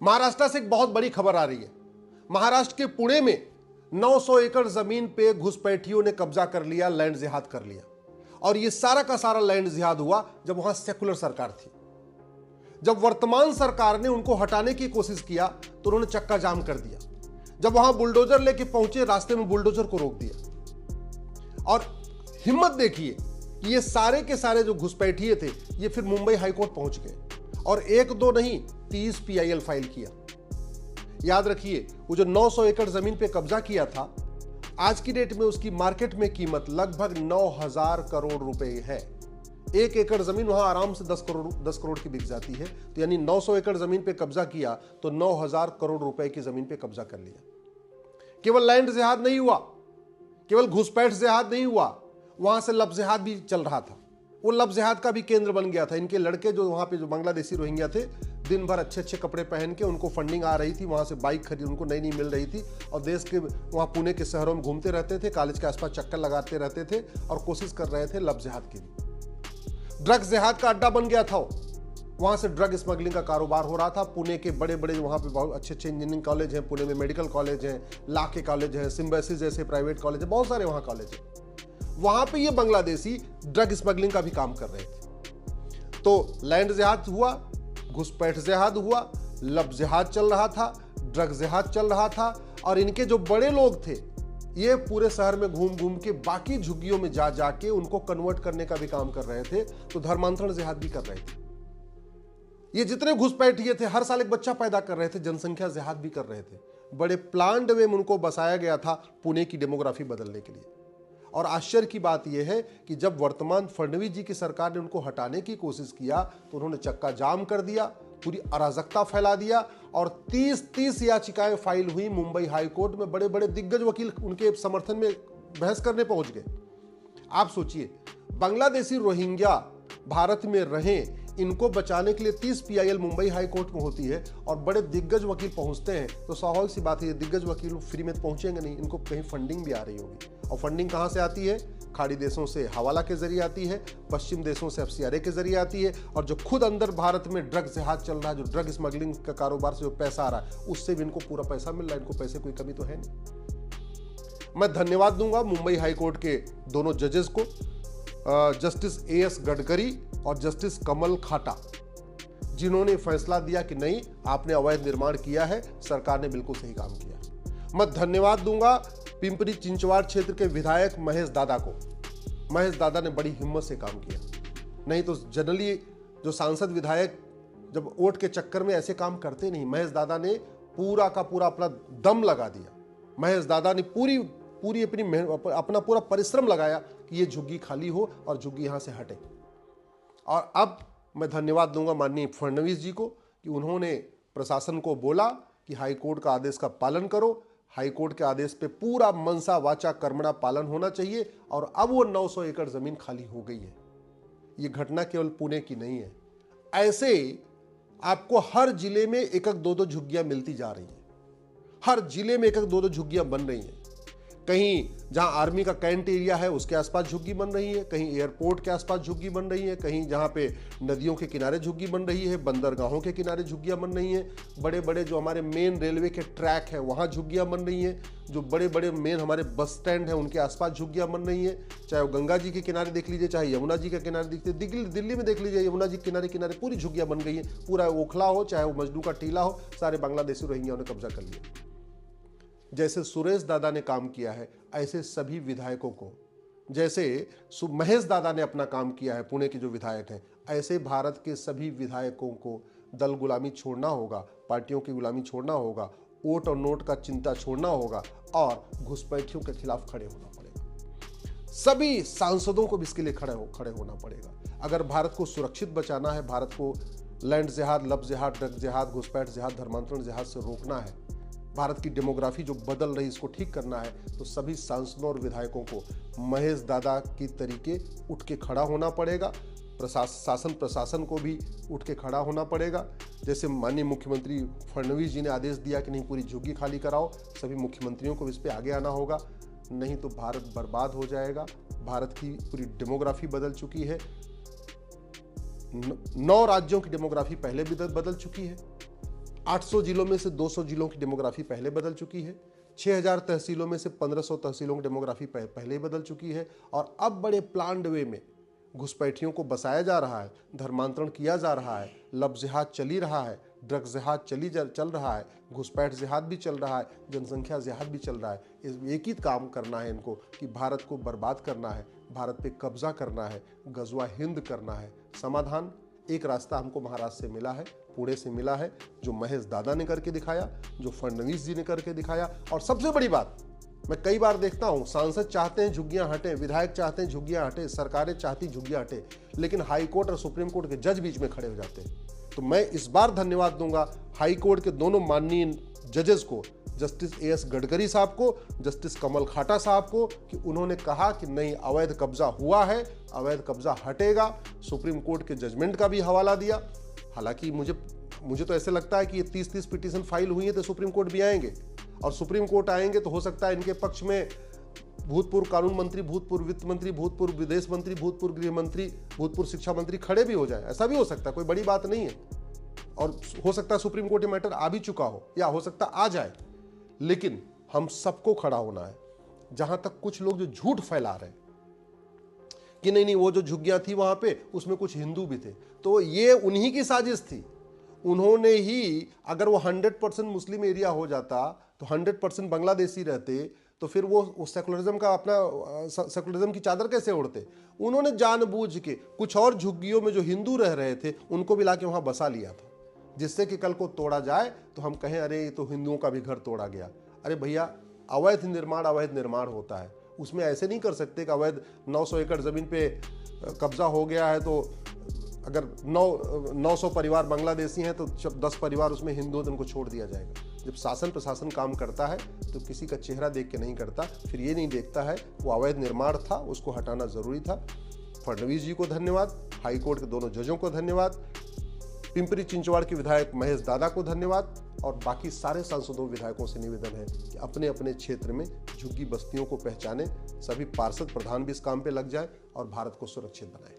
महाराष्ट्र से एक बहुत बड़ी खबर आ रही है। महाराष्ट्र के पुणे में 900 एकड़ जमीन पे घुसपैठियों ने कब्जा कर लिया, लैंड जिहाद कर लिया। और ये सारा का सारा लैंड जिहाद हुआ जब वहां सेकुलर सरकार थी। जब वर्तमान सरकार ने उनको हटाने की कोशिश किया तो उन्होंने चक्का जाम कर दिया। जब वहां बुलडोजर लेके पहुंचे, रास्ते में बुलडोजर को रोक दिया। और हिम्मत देखिए कि ये सारे के सारे जो घुसपैठिए थे ये फिर मुंबई हाईकोर्ट पहुंच गए और एक दो नहीं 30 PIL फाइल किया। याद रखिए, वो जो 900 एकड़ जमीन पे कब्जा किया था, आज की डेट में उसकी मार्केट में कीमत लगभग 9,000 करोड़ रुपए है। एक एकड़ जमीन वहां आराम से 10 करोड़ की बिक जाती है। तो यानी 900 एकड़ जमीन पे कब्जा किया तो 9,000 करोड़ रुपए की जमीन पे कब्जा कर लिया। केवल लैंड जिहाद नहीं हुआ, केवल घुसपैठ जिहाद नहीं हुआ, वहां से लब जिहाद भी चल रहा था। वो लब जिहाद का भी केंद्र बन गया था। इनके लड़के जो वहां पे जो बांग्लादेशी रोहिंग्या थे, दिन भर अच्छे अच्छे कपड़े पहन के, उनको फंडिंग आ रही थी, वहां से बाइक खरीद उनको नई नई मिल रही थी और देश के वहां पुणे के शहरों में घूमते रहते थे, कॉलेज के आसपास चक्कर लगाते रहते थे और कोशिश कर रहे थे लब जिहाद की। ड्रग्स जिहाद का अड्डा बन गया था। वहां से ड्रग स्मगलिंग का कारोबार हो रहा था। पुणे के बड़े बड़े वहां पे बहुत अच्छे अच्छे इंजीनियरिंग कॉलेज हैं, पुणे में मेडिकल कॉलेज हैं, लॉ के कॉलेज हैं, सिम्बायोसिस जैसे प्राइवेट कॉलेज हैं, बहुत सारे वहां कॉलेज हैं। वहां पे ये बांग्लादेशी ड्रग स्मगलिंग का भी काम कर रहे थे। तो लैंड जिहाद हुआ, घुसपैठ जिहाद हुआ, लब जिहाद चल रहा था, ड्रग जिहाद चल रहा था और इनके जो बड़े लोग थे ये पूरे शहर में घूम घूम के बाकी झुग्गियों में जा जाके उनको कन्वर्ट करने का भी काम कर रहे थे। तो धर्मांतरण जिहाद भी कर रहे थे। ये जितने घुसपैठिए थे हर साल एक बच्चा पैदा कर रहे थे, जनसंख्या जिहाद भी कर रहे थे। बड़े प्लान्ड वे में उनको बसाया गया था पुणे की डेमोग्राफी बदलने के लिए। और आश्चर्य की बात यह है कि जब वर्तमान फडणवीस जी की सरकार ने उनको हटाने की कोशिश किया तो उन्होंने चक्का जाम कर दिया, पूरी अराजकता फैला दिया और 30 याचिकाएं फाइल हुई मुंबई हाईकोर्ट में। बड़े बड़े दिग्गज वकील उनके समर्थन में बहस करने पहुंच गए। आप सोचिए, बांग्लादेशी रोहिंग्या भारत में रहें, इनको बचाने के लिए 30 PIL मुंबई हाईकोर्ट में होती है और बड़े दिग्गज वकील पहुंचते हैं। तो स्वाभाविक सी बात है, दिग्गज वकील फ्री में तो पहुंचेंगे नहीं, इनको कहीं फंडिंग भी आ रही होगी। और फंडिंग कहां से आती है? खाड़ी देशों से हवाला के जरिए आती है, पश्चिम देशों से FCRA के जरिए आती है और जो खुद अंदर भारत में ड्रग जिहाद चल रहा है, जो ड्रग स्मगलिंग का कारोबार से जो पैसा आ रहा है, उससे भी इनको पूरा पैसा मिल रहा है। इनको पैसे कोई कमी तो है नहीं। मैं धन्यवाद दूंगा मुंबई हाईकोर्ट के दोनों जजेस को, जस्टिस AS गडकरी और जस्टिस कमल खाटा, जिन्होंने फैसला दिया कि नहीं, आपने अवैध निर्माण किया है, सरकार ने बिल्कुल सही काम किया। मैं धन्यवाद दूंगा पिंपरी चिंचवाड़ क्षेत्र के विधायक महेश दादा को। महेश दादा ने बड़ी हिम्मत से काम किया। नहीं तो जनरली जो सांसद विधायक जब वोट के चक्कर में ऐसे काम करते नहीं, महेश दादा ने पूरा का पूरा अपना दम लगा दिया। महेश दादा ने पूरी अपना पूरा परिश्रम लगाया कि ये झुग्गी खाली हो और झुग्गी यहां से हटे। और अब मैं धन्यवाद दूंगा माननीय फडणवीस जी को कि उन्होंने प्रशासन को बोला कि हाईकोर्ट का आदेश का पालन करो। हाईकोर्ट के आदेश पे पूरा मनसा वाचा कर्मणा पालन होना चाहिए और अब वो 900 एकड़ जमीन खाली हो गई है। ये घटना केवल पुणे की नहीं है, ऐसे आपको हर जिले में एक एक दो झुग्गियां मिलती जा रही हैं। हर जिले में एक एक दो झुग्गियां बन रही हैं। कहीं जहां आर्मी का कैंट एरिया है उसके आसपास झुग्गी बन रही है, कहीं एयरपोर्ट के आसपास झुग्गी बन रही है, कहीं जहां पे नदियों के किनारे झुग्गी बन रही है, बंदरगाहों के किनारे झुग्गियां बन रही हैं, बड़े बड़े जो हमारे मेन रेलवे के ट्रैक है वहां झुग्गियां बन रही हैं, जो बड़े बड़े मेन हमारे बस स्टैंड है उनके आसपास झुग्गियां बन रही हैं। चाहे वो गंगा जी के किनारे देख लीजिए, चाहे यमुना जी के किनारे देखते, दिल्ली में देख लीजिए, यमुना जी के किनारे किनारे पूरी झुग्गियां बन गई हैं। पूरा ओखला हो चाहे वो मजनू का टीला हो, सारे बांग्लादेशी रोहिंग्याओं ने कब्जा कर लिया। जैसे सुरेश दादा ने काम किया है ऐसे सभी विधायकों को, जैसे महेश दादा ने अपना काम किया है, पुणे के जो विधायक हैं, ऐसे भारत के सभी विधायकों को दल गुलामी छोड़ना होगा, पार्टियों की गुलामी छोड़ना होगा, वोट और नोट का चिंता छोड़ना होगा और घुसपैठियों के खिलाफ खड़े होना पड़ेगा। सभी सांसदों को भी इसके लिए खड़े होना पड़ेगा। अगर भारत को सुरक्षित बचाना है, भारत को लैंड जिहाद, लब जिहाद, ड्रग जिहाद, घुसपैठ जिहाद, धर्मांतरण जिहाद से रोकना है, भारत की डेमोग्राफी जो बदल रही इसको ठीक करना है, तो सभी सांसदों और विधायकों को महेश दादा की तरीके उठ के खड़ा होना पड़ेगा। शासन प्रशासन को भी उठ के खड़ा होना पड़ेगा। जैसे माननीय मुख्यमंत्री फडणवीस जी ने आदेश दिया कि नहीं पूरी झुग्गी खाली कराओ, सभी मुख्यमंत्रियों को इस पर आगे आना होगा, नहीं तो भारत बर्बाद हो जाएगा। भारत की पूरी डेमोग्राफी बदल चुकी है। 9 राज्यों की डेमोग्राफी पहले भी बदल चुकी है। 800 जिलों में से 200 जिलों की डेमोग्राफी पहले बदल चुकी है। 6000 तहसीलों में से 1500 तहसीलों की डेमोग्राफी पहले ही बदल चुकी है। और अब बड़े प्लान्ड वे में घुसपैठियों को बसाया जा रहा है, धर्मांतरण किया जा रहा है, लब जिहाद चली रहा है, ड्रग जिहाद चल रहा है, घुसपैठ जिहाद भी चल रहा है, जनसंख्या जिहाद भी चल रहा है। एक ही काम करना है इनको कि भारत को बर्बाद करना है, भारत पे कब्जा करना है, गजवा हिंद करना है। समाधान एक रास्ता हमको महाराष्ट्र से मिला है, पुणे से मिला है, जो महेश दादा ने करके दिखाया, जो फडणवीस जी ने करके दिखाया। और सबसे बड़ी बात, मैं कई बार देखता हूं, सांसद चाहते हैं झुग्गियां हटे, विधायक चाहते हैं झुग्गियां हटे, सरकारें चाहती झुग्गियां हटे, लेकिन हाई कोर्ट और सुप्रीम कोर्ट के जज बीच में खड़े हो जाते हैं। तो मैं इस बार धन्यवाद दूंगा हाई कोर्ट के दोनों माननीय जजेस को, जस्टिस एएस गडकरी साहब को, जस्टिस कमल खाटा साहब को, कि उन्होंने कहा कि नहीं, अवैध कब्जा हुआ है, अवैध कब्जा हटेगा। सुप्रीम कोर्ट के जजमेंट का भी हवाला दिया। हालांकि मुझे तो ऐसे लगता है कि ये 30-30 पिटीशन फाइल हुई है तो सुप्रीम कोर्ट भी आएंगे, और सुप्रीम कोर्ट आएंगे तो हो सकता है इनके पक्ष में भूतपूर्व कानून मंत्री, भूतपूर्व वित्त मंत्री, भूतपूर्व विदेश मंत्री, भूतपूर्व गृह मंत्री, भूतपूर्व शिक्षा मंत्री खड़े भी हो जाए। ऐसा भी हो सकता है, कोई बड़ी बात नहीं है। और हो सकता है सुप्रीम कोर्ट ये मैटर आ भी चुका हो, या हो सकता आ जाए। लेकिन हम सबको खड़ा होना है। जहां तक कुछ लोग जो झूठ फैला रहे हैं कि नहीं वो जो झुग्गियां थी वहां पे उसमें कुछ हिंदू भी थे, तो ये उन्हीं की साजिश थी। उन्होंने ही, अगर वो 100% मुस्लिम एरिया हो जाता तो 100% बांग्लादेशी रहते, तो फिर वो सेकुलरिज्म का अपना सेकुलरिज्म की चादर कैसे ओढ़ते। उन्होंने जानबूझ के कुछ और झुग्गियों में जो हिंदू रह रहे थे उनको भी लाके वहां बसा लिया था, जिससे कि कल को तोड़ा जाए तो हम कहें अरे ये तो हिंदुओं का भी घर तोड़ा गया। अरे भैया, अवैध निर्माण होता है, उसमें ऐसे नहीं कर सकते कि अवैध 900 एकड़ जमीन पे कब्जा हो गया है तो अगर 900 परिवार बांग्लादेशी हैं तो 10 परिवार उसमें हिंदू हैं तो उनको छोड़ दिया जाएगा। जब शासन प्रशासन काम करता है तो किसी का चेहरा देख के नहीं करता, फिर ये नहीं देखता है वो अवैध निर्माण था, उसको हटाना जरूरी था। फडणवीस जी को धन्यवाद, हाई कोर्ट के दोनों जजों को धन्यवाद, पिंपरी चिंचवाड़ के विधायक महेश दादा को धन्यवाद, और बाकी सारे सांसदों विधायकों से निवेदन है कि अपने अपने क्षेत्र में झुग्गी बस्तियों को पहचानें। सभी पार्षद प्रधान भी इस काम पे लग जाए और भारत को सुरक्षित बनाएं।